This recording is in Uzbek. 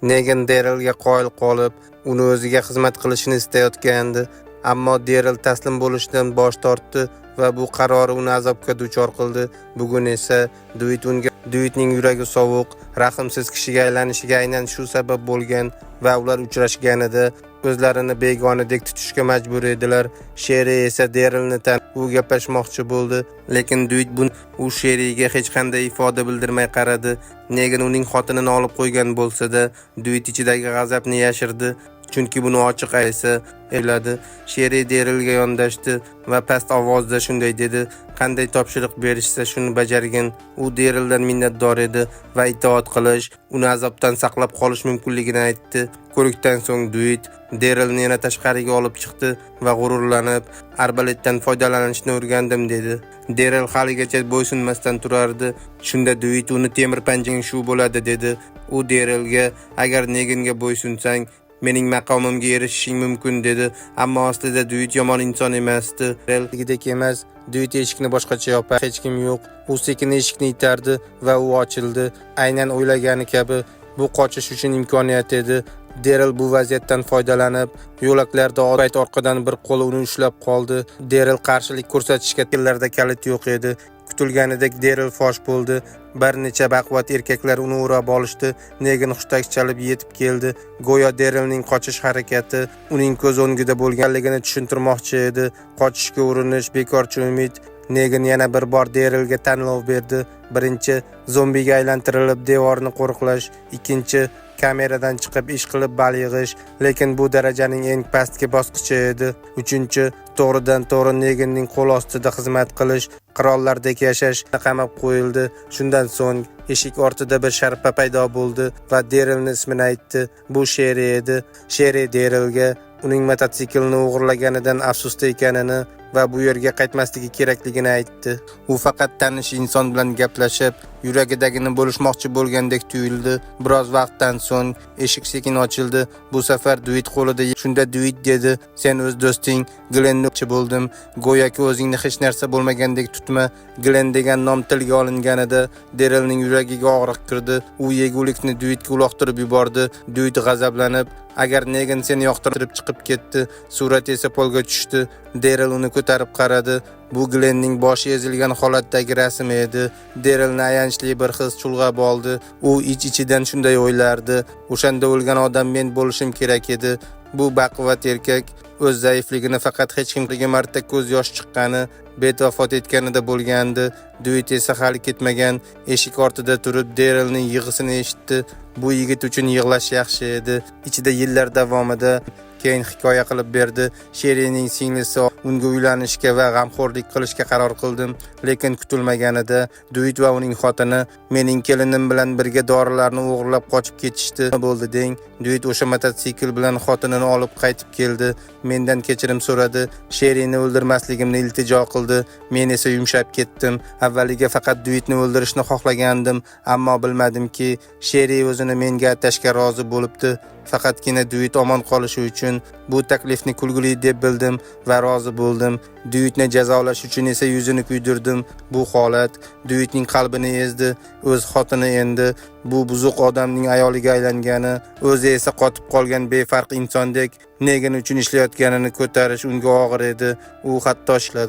Negan Darylga qoyil qolib, uni o'ziga xizmat qilishini istayotgandi, ammo Daryl taslim bo'lishdan bosh tortdi va bu qarori uni azobga duchor qildi. Bugun esa Duitning yuragi sovuq, rahmsiz kishiga aylanishiga aynan shu sabab bo'lgan va ular uchrashganida o'zlarini begonadek tutishga majbur edilar. Sherri esa Darylni u gaplashmoqchi bo'ldi, lekin Duit u Sherriga hech qanday ifoda bildirmay qaradi. Negan uning xotinini olib qo'ygan bo'lsa-da, Duit ichidagi g'azabni yashirdi, chunki buni ochiq aytsa o'yladi. Sherri Darylga yondashdi va past ovozda shunday dedi: "Qanday topshiriq berishsa shuni bajargin." U Daryldan minnatdor edi va itoat qilish, uni azobdan saqlab qolish mumkinligini aytdi. Ko'rikdan so'ng Duit Darylni yana tashqariga olib chiqdi va g'ururlanib, arbaletdan foydalanishni o'rgandim dedi. Daryl haligacha bo'ysunmasdan turardi. Shunda Duit uni temir panjang shu bo'ladi dedi. U Darylga: "Agar Neganga bo'ysunsang, mening maqomimga erishishing mumkin" dedi. Ammo aslida Duit yomon inson emasdi. Darylgidek emas. Duit eshikni boshqacha yopar, hech kim yo'q. U sekin eshikni itardi va u ochildi. Aynan o'ylagani kabi bu qochish uchun imkoniyat edi. Daryl bu vaziyatdan foydalanib, yo'laklarda orqadan bir qo'li uni ushlab qoldi. Daryl qarshilik ko'rsatishga tillarda kalit yo'q edi. Kutilganidek Daryl fosh bo'ldi. Bir necha baquvvat erkaklar uni o'rab olishdi. Negan hushtak chalib yetib keldi. Go'yo Darylning qochish harakati uning ko'z o'ngida bo'lganligini tushuntirmoqchi edi. Qochishga urinish, bekorchi umid. Negan yana bir bor Darylga tanlov berdi. Birinchi, zombiga aylantirilib devorni qo'riqlash. Ikkinchi, kameradan chiqib ish qilib bal yig'ish, lekin bu darajaning eng pastki bosqichi edi. Uchinchi, to'g'ridan-to'g'ri Neganning qo'l ostida xizmat qilish, qirollardek yashash qamab qo'yildi. Shundan so'ng eshik ortida bir sharpa paydo bo'ldi va Darylning ismini aytdi. Bu Sherri edi. Sherri Darylga uning mototsiklini o'g'irlaganidan afsusda ekanini va bu yerga qaytmasligi kerakligini aytdi. U faqat tanish inson bilan gaplashib, yuragidagini bo'lishmoqchi bo'lgandek tuyuldi. Biroz vaqtdan so'ng eshik sekin ochildi. Bu safar Duit qo'lida. Shunda Duit dedi: "Sen o'z do'sting Glenni bo'ldim. Go'yoki o'zingni hech narsa bo'lmagandek tutma." Glen degan nom tilga olinganida Darylning yuragiga og'riq kirdi. U yegulikni Duitga uloqtirib yubordi. Duit g'azablanib: "Agar Negan seni yoqtirib chiqib ketdi." Surat esa polga tushdi. Daryl uni ko'tarib qaradi. Bu Glenning boshi ezilgan holatdagi rasmi edi. Darylni ayanchli bir his chulg'ab oldi. U ich-ichidan shunday o'ylardi: "O'shanda o'lgan odam men bo'lishim kerak edi." Bu baquvvat erkak o'z zaifligini faqat hech kimga marta ko'z yosh chiqqani, betvafot etganida bo'lgandi. Duit esa hali ketmagan. Eshik ortida turib Darylning yig'isini eshitdi. Bu yigit uchun yig'lash yaxshi edi. Ichida yillar davomida keyin hikoya qilib berdi. Sherrining singlisi unga uylanishga va g'amxo'rlik qilishga qaror qildim, lekin kutilmaganida Duit va uning xotini mening kelinim bilan birga dorilarni o'g'irlab qochib ketishdi. Bo'ldi deng. Duit o'sha mototsikl bilan xotinini olib qaytib keldi. Mendan kechirim so'radi. Sherrini o'ldirmasligimni iltijo qildi. Men esa yumshab ketdim. Avvaliga faqat Duitni o'ldirishni xohlagandim, ammo bilmadimki Sherri o'zini menga atashga rozi bo'libdi. Faqatgina Duit omon qolishi uchun bu taklifni kulgili deb bildim va rozi bo'ldim. Duitni jazolash uchun esa yuzini kuydirdim. Bu holat Duitning qalbini ezdi. O'z xotini endi bu buzuq odamning ayoliga aylangani, o'zi esa qotib qolgan befarq insondek Negan uchun ishlayotganini ko'tarish unga og'ir edi. U hatto ishladi.